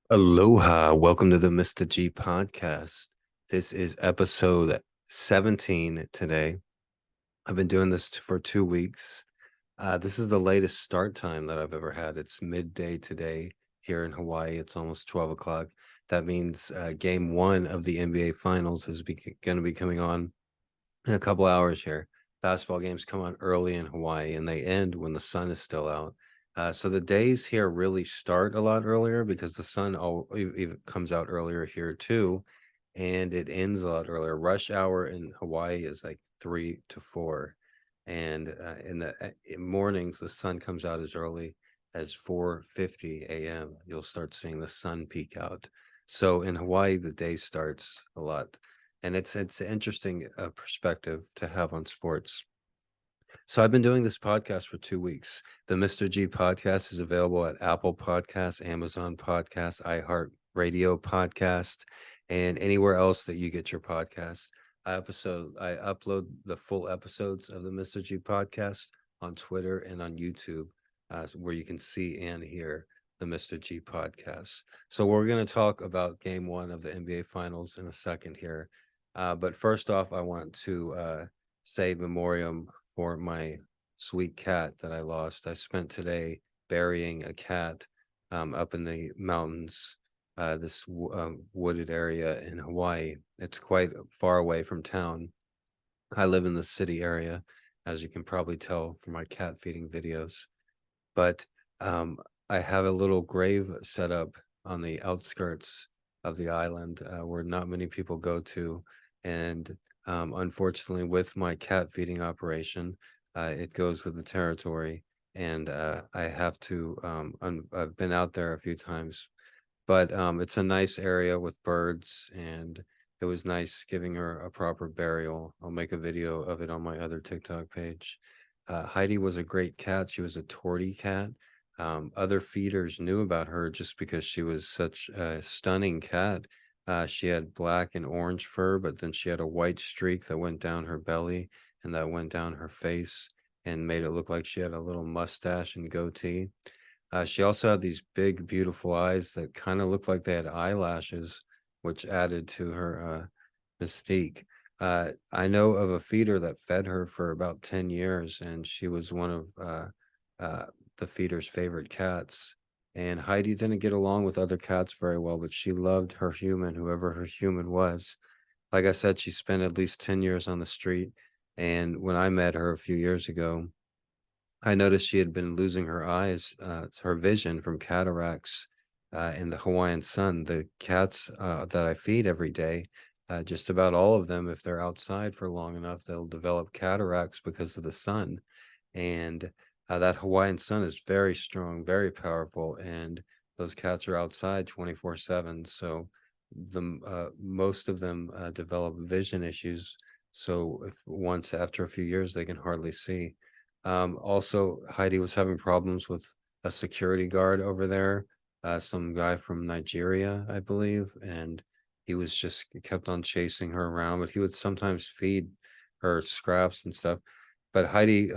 Aloha, welcome to the MR.G podcast. This is episode 17 today. I've been doing this for 2 weeks. This is the latest start time that I've ever had. It's midday today here in Hawaii. It's almost 12 o'clock. That means game one of the NBA Finals is going to be coming on in a couple hours here. Basketball games come on early in Hawaii and they end when the sun is still out. So the days here really start a lot earlier because the sun comes out earlier here too, and it ends a lot earlier. Rush hour in Hawaii is like 3 to 4, and in the mornings the sun comes out as early as 4:50 a.m. You'll start seeing the sun peek out. So in Hawaii, the day starts a lot, and it's an interesting perspective to have on sports. So I've been doing this podcast for 2 weeks. The MR.G podcast is available at Apple Podcasts, Amazon Podcasts, iHeart Radio Podcast, and anywhere else that you get your podcasts. I upload the full episodes of the MR.G podcast on Twitter and on YouTube, where you can see and hear the MR.G podcast. So we're going to talk about Game One of the NBA Finals in a second here, but first off, I want to say memoriam for my sweet cat that I lost. I spent today burying a cat up in the mountains, this wooded area in Hawaii. It's quite far away from town. I live in the city area, as you can probably tell from my cat feeding videos. But um, I have a little grave set up on the outskirts of the island where not many people go to. And unfortunately, with my cat feeding operation, it goes with the territory. And I have to, I've been out there a few times, but it's a nice area with birds, and it was nice giving her a proper burial. I'll make a video of it on my other TikTok page. HIDee was a great cat. She was a tortie cat. Other feeders knew about her just because she was such a stunning cat. She had black and orange fur, but then she had a white streak that went down her belly and that went down her face and made it look like she had a little mustache and goatee. She also had these big, beautiful eyes that kind of looked like they had eyelashes, which added to her mystique. I know of a feeder that fed her for about 10 years, and she was one of the feeder's favorite cats. And HIDee didn't get along with other cats very well, but she loved her human, whoever her human was. Like I said, she spent at least 10 years on the street. And when I met her a few years ago, I noticed she had been losing her eyes, her vision from cataracts in the Hawaiian sun. The cats that I feed every day, just about all of them, if they're outside for long enough, they'll develop cataracts because of the sun. And that Hawaiian sun is very strong, very powerful, and those cats are outside 24/7. So most of them develop vision issues. So if once after a few years, they can hardly see. Also, HIDee was having problems with a security guard over there, some guy from Nigeria, I believe, and he was just kept on chasing her around, but he would sometimes feed her scraps and stuff. But HIDee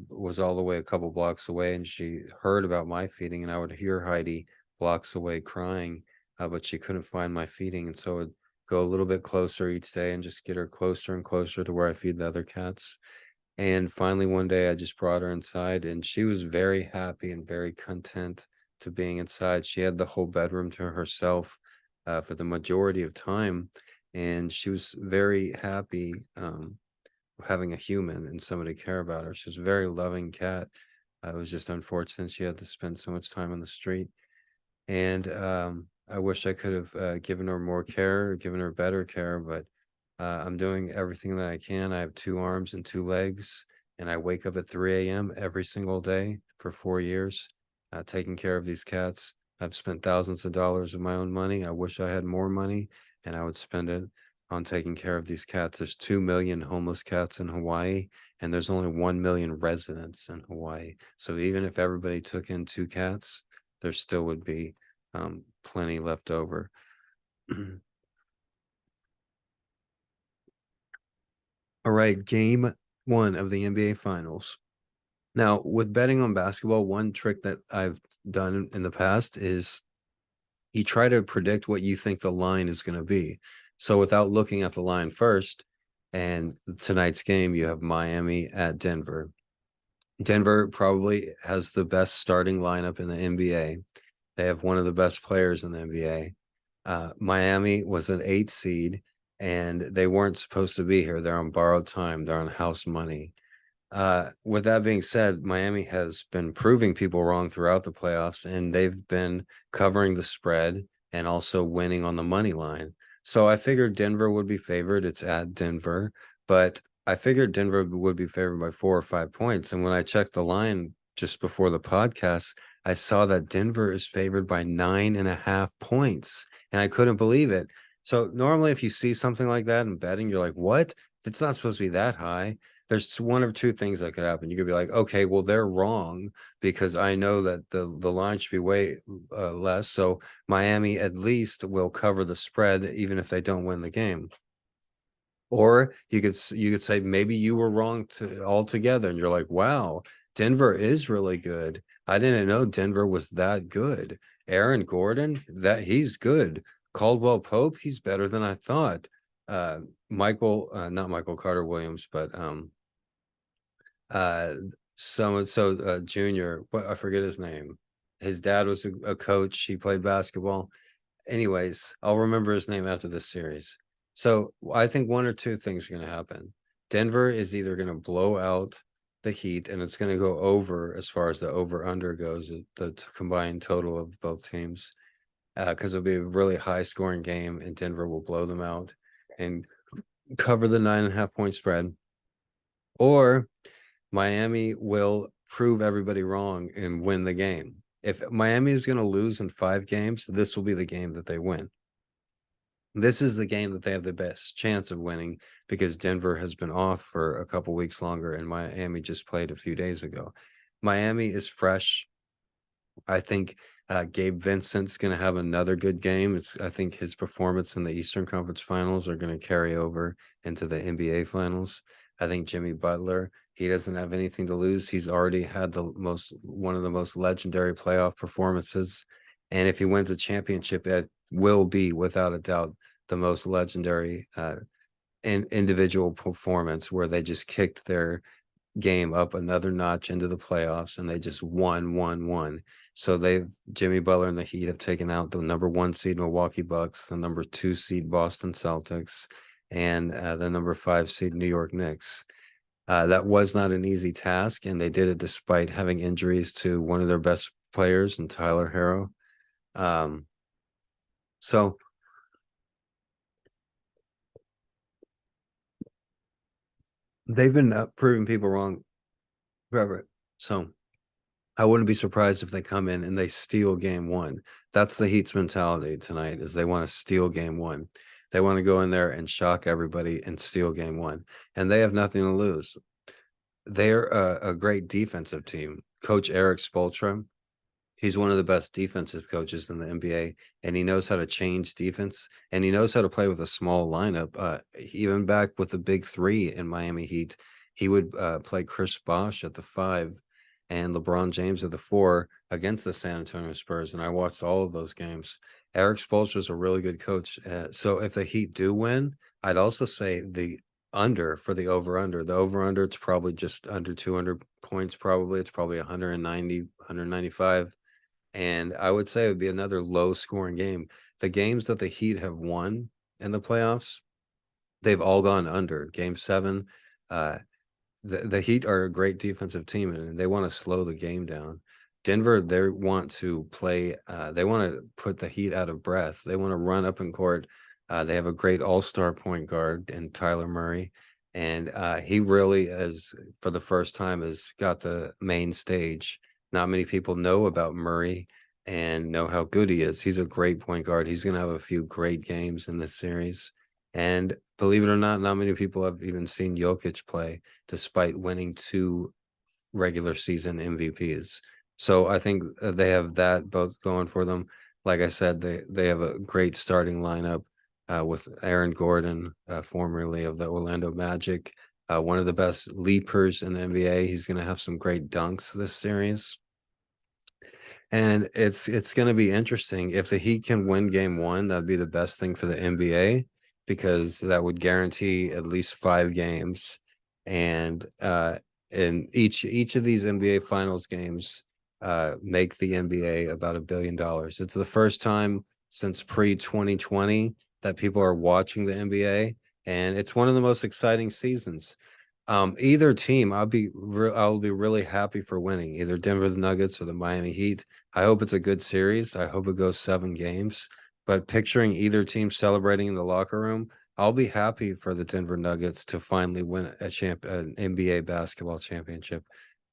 was all the way a couple blocks away, and she heard about my feeding, and I would hear HIDee blocks away crying, but she couldn't find my feeding, and so I would go a little bit closer each day and just get her closer and closer to where I feed the other cats. And finally, one day I just brought her inside, and she was very happy and very content to being inside. She had the whole bedroom to herself for the majority of time, and she was very happy having a human and somebody care about her. She was a very loving cat. It was just unfortunate she had to spend so much time on the street. And I wish I could have given her more care, given her better care, but I'm doing everything that I can. I have 2 arms and 2 legs, and I wake up at 3 a.m. every single day for 4 years, taking care of these cats. I've spent thousands of dollars of my own money. I wish I had more money, and I would spend it on taking care of these cats. There's 2 million homeless cats in Hawaii, and there's only 1 million residents in Hawaii. So even if everybody took in 2 cats, there still would be plenty left over. All right, game one of the NBA Finals. Now, with betting on basketball, one trick that I've done in the past is you try to predict what you think the line is going to be. So without looking at the line first, and tonight's game, you have Miami at Denver. Denver probably has the best starting lineup in the NBA. They have one of the best players in the NBA. Miami was an 8 seed, and they weren't supposed to be here. They're on borrowed time. They're on house money. With that being said, Miami has been proving people wrong throughout the playoffs, and they've been covering the spread and also winning on the money line. So I figured Denver would be favored. It's at Denver, but I figured Denver would be favored by 4 or 5 points. And when I checked the line just before the podcast, I saw that Denver is favored by 9.5 points, and I couldn't believe it. So normally, if you see something like that in betting, you're like, "What? It's not supposed to be that high." There's one of two things that could happen. You could be like, okay, well, they're wrong because I know that the line should be way less. So Miami at least will cover the spread even if they don't win the game. Or you could say maybe you were wrong altogether, and you're like, wow, Denver is really good. I didn't know Denver was that good. Aaron Gordon, that he's good. Caldwell Pope, he's better than I thought. Not Michael Carter Williams, but so and so junior, what, I forget his name. His dad was a coach. He played basketball. Anyways, I'll remember his name after this series. So I think one or two things are going to happen. Denver is either going to blow out the Heat, and it's going to go over as far as the over under goes, the combined total of both teams, because it'll be a really high scoring game, and Denver will blow them out and cover the 9.5 point spread. Or Miami will prove everybody wrong and win the game. If Miami is going to lose in 5 games, this will be the game that they win. This is the game that they have the best chance of winning because Denver has been off for a couple weeks longer and Miami just played a few days ago. Miami is fresh. I think Gabe Vincent's going to have another good game. I think his performance in the Eastern Conference Finals are going to carry over into the NBA Finals. I think Jimmy Butler, he doesn't have anything to lose. He's already had one of the most legendary playoff performances, and if he wins a championship, it will be without a doubt the most legendary individual performance where they just kicked their game up another notch into the playoffs and they just won. So Jimmy Butler and the Heat have taken out the number 1 seed Milwaukee Bucks, the number 2 seed Boston Celtics, and the number 5 seed New York Knicks. That was not an easy task, and they did it despite having injuries to one of their best players in Tyler Herro. So they've been proving people wrong forever. So I wouldn't be surprised if they come in and they steal game 1. That's the Heat's mentality tonight, is they want to steal game 1. They want to go in there and shock everybody and steal game 1. And they have nothing to lose. They're a great defensive team. Coach Eric Spoelstra, he's one of the best defensive coaches in the NBA, and he knows how to change defense, and he knows how to play with a small lineup. Even back with the big 3 in Miami Heat, he would play Chris Bosh at the 5 and LeBron James at the 4 against the San Antonio Spurs, and I watched all of those games. Eric Spoelstra is a really good coach. So if the Heat do win, I'd also say the under for the over-under. The over-under, it's probably just under 200 points, probably. It's probably 190, 195. And I would say it would be another low scoring game. The games that the Heat have won in the playoffs, they've all gone under. Game 7, the Heat are a great defensive team, and they want to slow the game down. Denver, they want to play. They want to put the Heat out of breath. They want to run up in court. They have a great all-star point guard in Tyler Murray, and he really is, for the first time, has got the main stage. Not many people know about Murray and know how good he is. He's a great point guard. He's going to have a few great games in this series. And believe it or not many people have even seen Jokic play, despite winning 2 regular season MVPs. So I think they have that both going for them. Like I said, they have a great starting lineup with Aaron Gordon, formerly of the Orlando Magic, one of the best leapers in the NBA. He's going to have some great dunks this series. And it's going to be interesting. If the Heat can win game one, that'd be the best thing for the NBA because that would guarantee at least 5 games. And each of these NBA finals games make the NBA about $1 billion. It's the first time since pre-2020 that people are watching the NBA, and it's one of the most exciting seasons. Either team, I'll be really happy for winning, either Denver the Nuggets or the Miami Heat. I hope it's a good series. I hope it goes 7 games. But picturing either team celebrating in the locker room, I'll be happy for the Denver Nuggets to finally win an NBA basketball championship.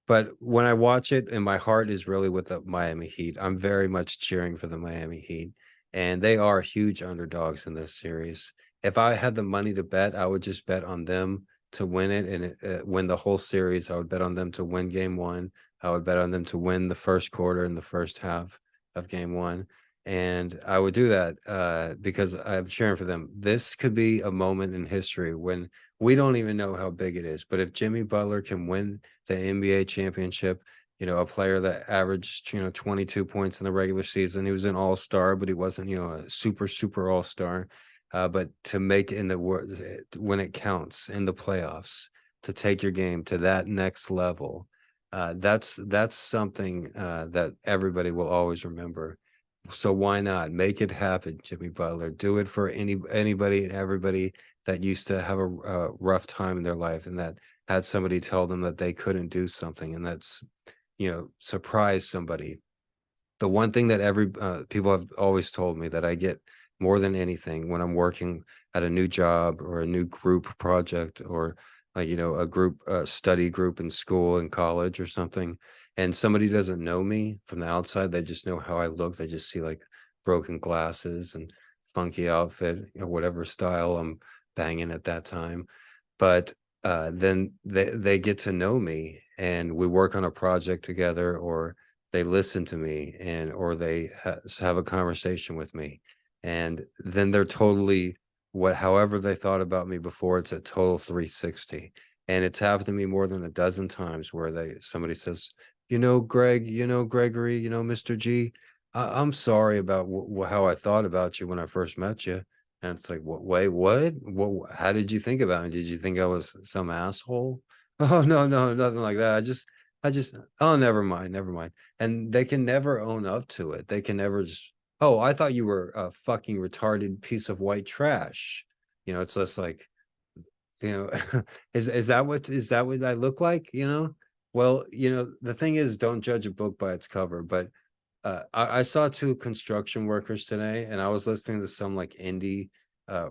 But when I watch it, and my heart is really with the Miami Heat, I'm very much cheering for the Miami Heat, and they are huge underdogs in this series. If I had the money to bet, I would just bet on them to win it and win the whole series. I would bet on them to win game one. I would bet on them to win the first quarter and the first half of game one. And I would do that because I'm cheering for them. This could be a moment in history when we don't even know how big it is. But if Jimmy Butler can win the NBA championship, a player that averaged, 22 points in the regular season, he was an all-star, but he wasn't, a super all-star. But to make it in the world when it counts in the playoffs, to take your game to that next level, that's something that everybody will always remember. So why not make it happen, Jimmy Butler? Do it for anybody and everybody that used to have a rough time in their life and that had somebody tell them that they couldn't do something, and that's surprise somebody. The one thing that every people have always told me that I get more than anything when I'm working at a new job or a new group project or a group study group in school and college or something, and somebody doesn't know me from the outside, they just know how I look. They just see like broken glasses and funky outfit, whatever style I'm banging at that time. But then they get to know me and we work on a project together, or they listen to me, and or they have a conversation with me, and then they're totally however they thought about me before, it's a total 360. And it's happened to me more than a dozen times where somebody says, Greg, Gregory, Mr. G, I'm sorry about how I thought about you when I first met you. And it's like, wait, what? How did you think about me? Did you think I was some asshole? Oh, no, no, nothing like that. Oh, never mind, never mind. And they can never own up to it. They can never just, oh, I thought you were a fucking retarded piece of white trash. It's just like, is that what I look like? Well, the thing is, don't judge a book by its cover. But I saw 2 construction workers today, and I was listening to some like indie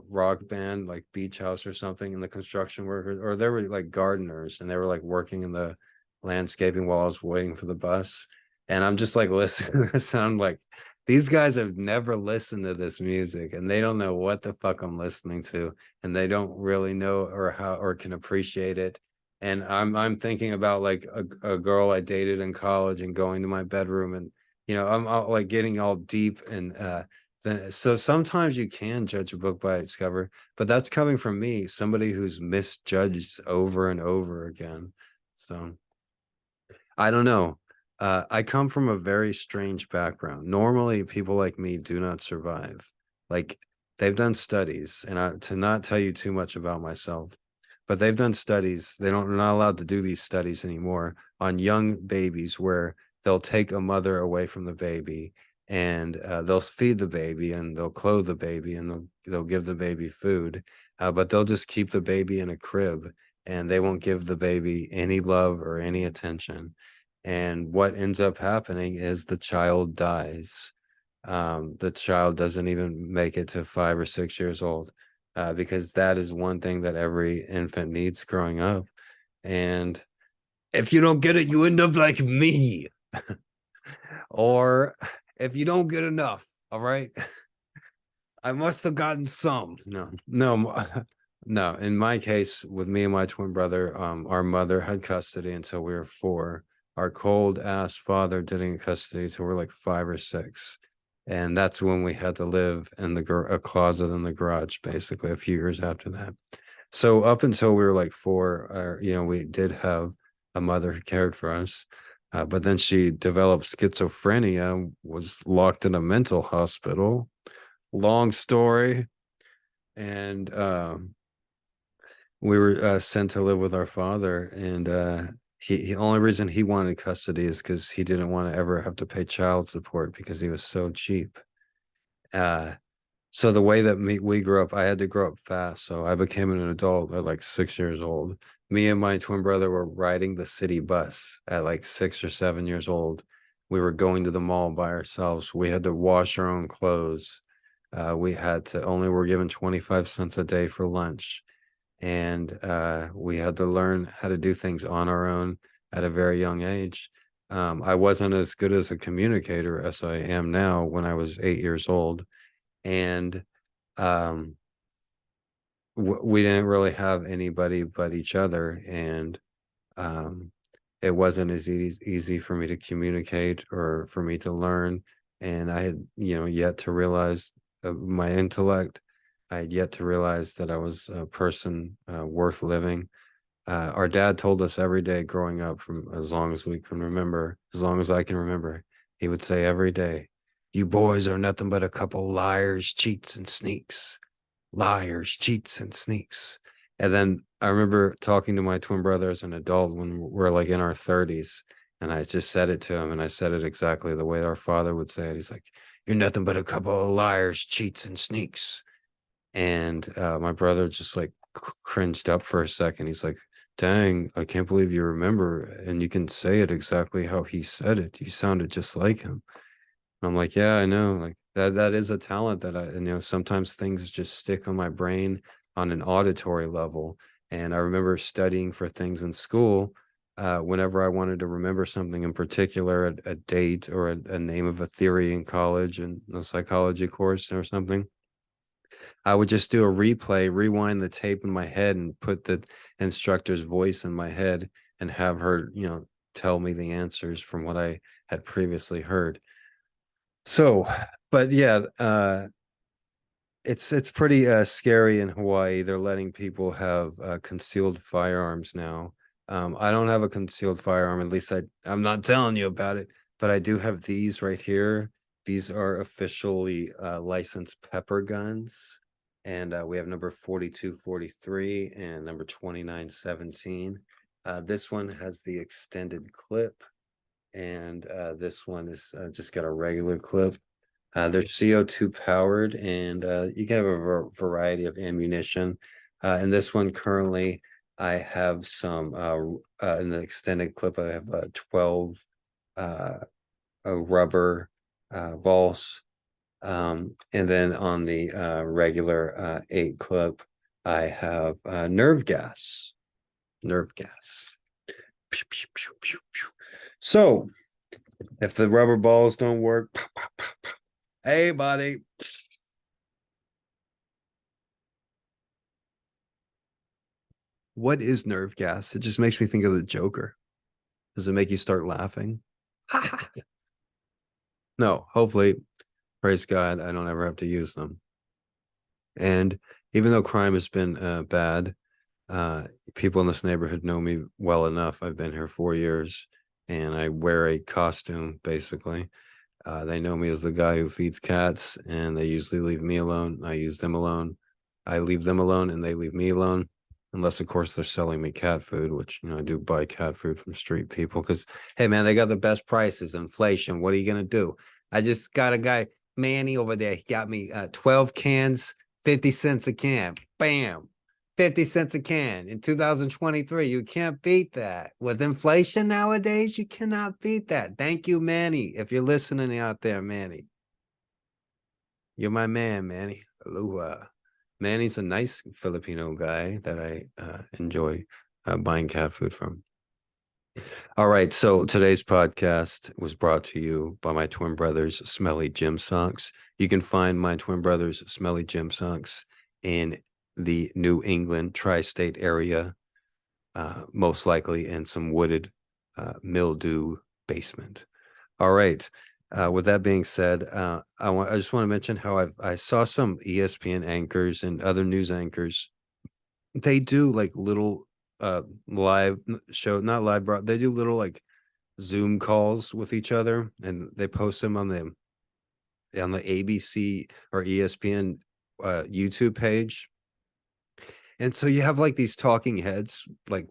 rock band, like Beach House or something, and the construction workers, or they were like gardeners, and they were like working in the landscaping while I was waiting for the bus. And I'm just like listening to this, and I'm like, these guys have never listened to this music, and they don't know what the fuck I'm listening to, and they don't really know or how or can appreciate it. And I'm thinking about like a girl I dated in college and going to my bedroom, and I'm like getting all deep, and so sometimes you can judge a book by its cover, but that's coming from me, somebody who's misjudged over and over again. So I don't know. I come from a very strange background. Normally, people like me do not survive. Like, they've done studies, and to not tell you too much about myself, but they've done studies. They're not allowed to do these studies anymore on young babies, where they'll take a mother away from the baby, and they'll feed the baby, and they'll clothe the baby, and they'll give the baby food, but they'll just keep the baby in a crib, and they won't give the baby any love or any attention. And what ends up happening is the child dies. The child doesn't even make it to 5 or 6 years old, because that is one thing that every infant needs growing up. And if you don't get it, you end up like me. Or if you don't get enough, all right? I must have gotten some. No, no, no. In my case, with me and my twin brother, our mother had custody until we were 4. Our cold ass father didn't get custody until we were like 5 or 6. And that's when we had to live in a closet in the garage, basically, a few years after that. So up until we were like 4, we did have a mother who cared for us. But then she developed schizophrenia, was locked in a mental hospital. Long story. And we were sent to live with our father. And he only reason he wanted custody is because he didn't want to ever have to pay child support because he was so cheap. Uh, so the way that we grew up, I had to grow up fast. So I became an adult at like 6 years old. Me and my twin brother were riding the city bus at like 6 or 7 years old. We were going to the mall by ourselves. We had to wash our own clothes. We had to only were given 25 cents a day for lunch. And we had to learn how to do things on our own at a very young age. I wasn't as good as a communicator as I am now when I was 8 years old. And um, we didn't really have anybody but each other, and um, it wasn't as easy for me to communicate or for me to learn. And I had, yet to realize my intellect. I had yet to realize that I was a person worth living. Our dad told us every day growing up, from as long as we can remember, as long as I can remember, he would say every day, "You boys are nothing but a couple liars, cheats, and sneaks. Liars, cheats, and sneaks." And then I remember talking to my twin brother as an adult when we're like in our 30s, and I just said it to him, and I said it exactly the way our father would say it. He's like, "You're nothing but a couple of liars, cheats, and sneaks." And my brother just like cringed up for a second. He's like, "Dang, I can't believe you remember, and you can say it exactly how he said it. You sounded just like him." I'm like, "Yeah, I know. Like that is a talent that sometimes things just stick on my brain on an auditory level." And I remember studying for things in school. Whenever I wanted to remember something in particular, a date or a name of a theory in college and a psychology course or something, I would just do a replay, rewind the tape in my head and put the instructor's voice in my head and have her, tell me the answers from what I had previously heard. So, but yeah, it's pretty scary in Hawaii. They're letting people have concealed firearms now. I don't have a concealed firearm, at least I'm not telling you about it, but I do have these right here. These are officially licensed pepper guns. And we have number 4243 and number 2917. This one has the extended clip, and this one is just got a regular clip. They're CO2 powered, and you can have a variety of ammunition. In this one, currently, I have some in the extended clip. I have 12 rubber balls, and then on the regular 8 clip, I have nerve gas. Nerve gas. Pew, pew, pew, pew, pew. So, if the rubber balls don't work, pop, pop, pop, pop. Hey, buddy. What is nerve gas? It just makes me think of the Joker. Does it make you start laughing? No, hopefully, praise God, I don't ever have to use them. And even though crime has been bad, people in this neighborhood know me well enough. I've been here 4 years, and I wear a costume basically. They know me as the guy who feeds cats, and they usually leave me alone. I use them alone. I leave them alone, and they leave me alone. Unless, of course, they're selling me cat food, which, I do buy cat food from street people because, hey, man, they got the best prices, inflation. What are you going to do? I just got a guy, Manny, over there. He got me 12 cans, 50 cents a can. Bam. 50 cents a can in 2023. You can't beat that. With inflation nowadays, you cannot beat that. Thank you, Manny. If you're listening out there, Manny, you're my man, Manny. Aloha. Manny's a nice Filipino guy that I enjoy buying cat food from. All right. So today's podcast was brought to you by my twin brothers, Smelly Gym Socks. You can find my twin brothers, Smelly Gym Socks, in the New England tri-state area, most likely in some wooded mildew basement. All right. With that being said, I just want to mention how I saw some ESPN anchors and other news anchors. They do like little live show, not live, bro. They do little like Zoom calls with each other, and they post them on the ABC or ESPN YouTube page. And so you have like these talking heads, like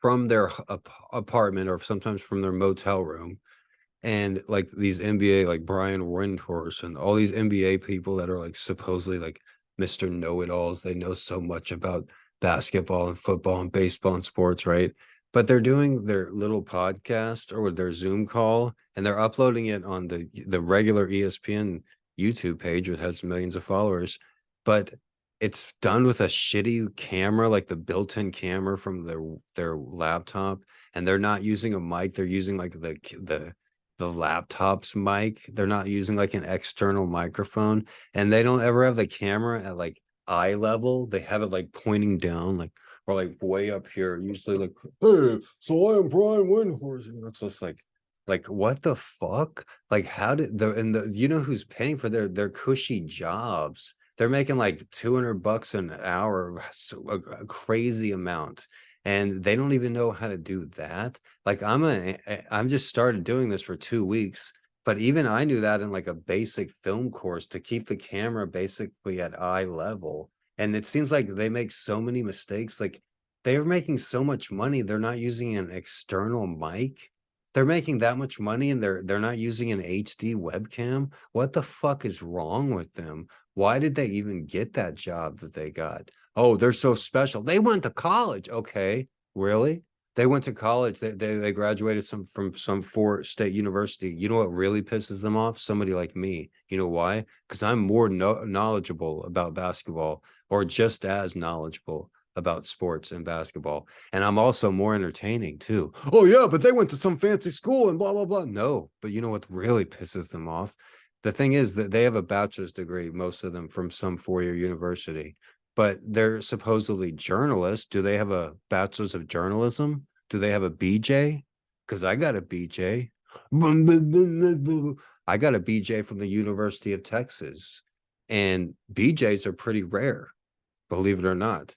from their apartment or sometimes from their motel room, and like these NBA, like Brian Windhorst and all these NBA people that are like supposedly like Mr. Know-it-alls. They know so much about basketball and football and baseball and sports, right? But they're doing their little podcast or their Zoom call, and they're uploading it on the regular ESPN YouTube page, which has millions of followers. But it's done with a shitty camera, like the built-in camera from their laptop, and they're not using a mic. They're using like the laptop's mic. They're not using like an external microphone, and they don't ever have the camera at like eye level. They have it like pointing down, like, or like way up here. Usually like, hey, so I am Brian Windhorst. And it's just like what the fuck? Like how did the you know who's paying for their cushy jobs? They're making like $200 an hour, so a crazy amount, and they don't even know how to do that. Like I'm just started doing this for 2 weeks, but even I knew that in like a basic film course to keep the camera basically at eye level. And it seems like they make so many mistakes. Like they're making so much money, they're not using an external mic. They're making that much money and they're not using an HD webcam. What the fuck is wrong with them? Why did they even get that job that they got? Oh, they're so special. They went to college. Okay, really? They went to college. They graduated from some state university. You know what really pisses them off? Somebody like me. You know why? Because I'm more knowledgeable about basketball, or just as knowledgeable about sports and basketball. And I'm also more entertaining too. Oh yeah, but they went to some fancy school and blah blah blah. No, but you know what really pisses them off? The thing is that they have a bachelor's degree, most of them from some four-year university, but they're supposedly journalists. Do they have a bachelor's of journalism? Do they have a BJ? Because I got a BJ. I got a BJ from the University of Texas, and BJs are pretty rare, believe it or not.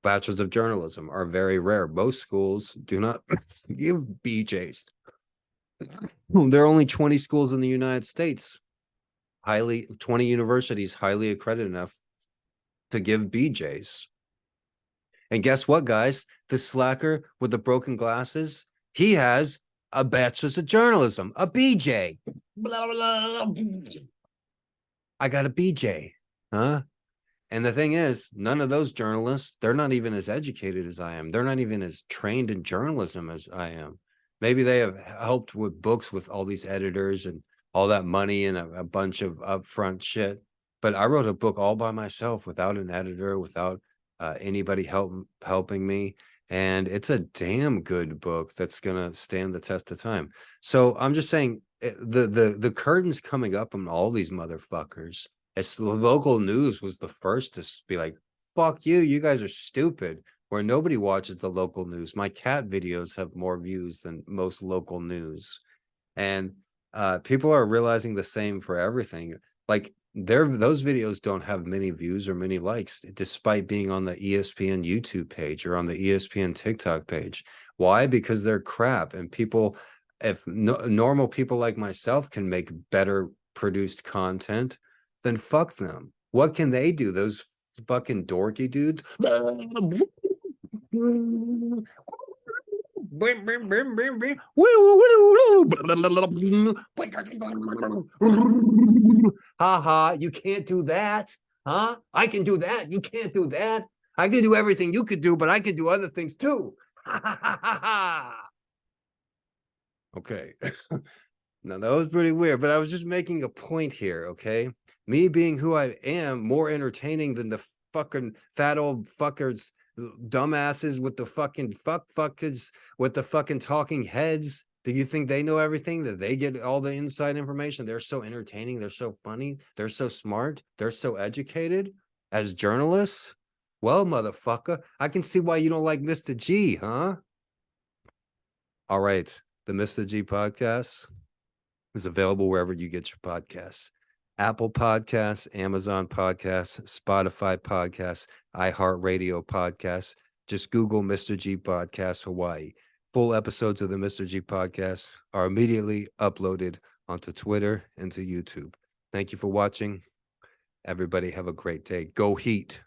Bachelors of journalism are very rare. Most schools do not give BJs. There are only 20 schools in the United States, 20 universities highly accredited enough to give BJs. And guess what, guys? The slacker with the broken glasses, he has a bachelor's of journalism, a BJ. Blah, blah, blah. I got a BJ, huh? And the thing is, none of those journalists, they're not even as educated as I am. They're not even as trained in journalism as I am. Maybe they have helped with books with all these editors and all that money and a bunch of upfront shit. But I wrote a book all by myself without an editor, without anybody helping me. And it's a damn good book that's going to stand the test of time. So I'm just saying the curtain's coming up on all these motherfuckers. It's the local news was the first to be like, fuck you, you guys are stupid. Where nobody watches the local news. My cat videos have more views than most local news. And people are realizing the same for everything. Like those videos don't have many views or many likes, despite being on the ESPN YouTube page or on the ESPN TikTok page. Why? Because they're crap. And people, if normal people like myself can make better produced content, then fuck them. What can they do? Those fucking dorky dudes. Ha ha, you can't do that. Huh? I can do that. You can't do that. I can do everything you could do, but I can do other things too. Okay. Now that was pretty weird, but I was just making a point here, okay? Me being who I am, more entertaining than the fucking fat old fuckers, dumbasses with the fucking fuckers with the fucking talking heads. Do you think they know everything? That they get all the inside information? They're so entertaining, they're so funny, they're so smart, they're so educated as journalists. Well, motherfucker, I can see why you don't like Mr. G, huh? All right, the Mr. G podcast is available wherever you get your podcasts. Apple Podcasts, Amazon Podcasts, Spotify Podcasts, iHeartRadio Podcasts. Just Google Mr. G Podcast Hawaii. Full episodes of the Mr. G podcast are immediately uploaded onto Twitter and to YouTube. Thank you for watching. Everybody have a great day. Go Heat.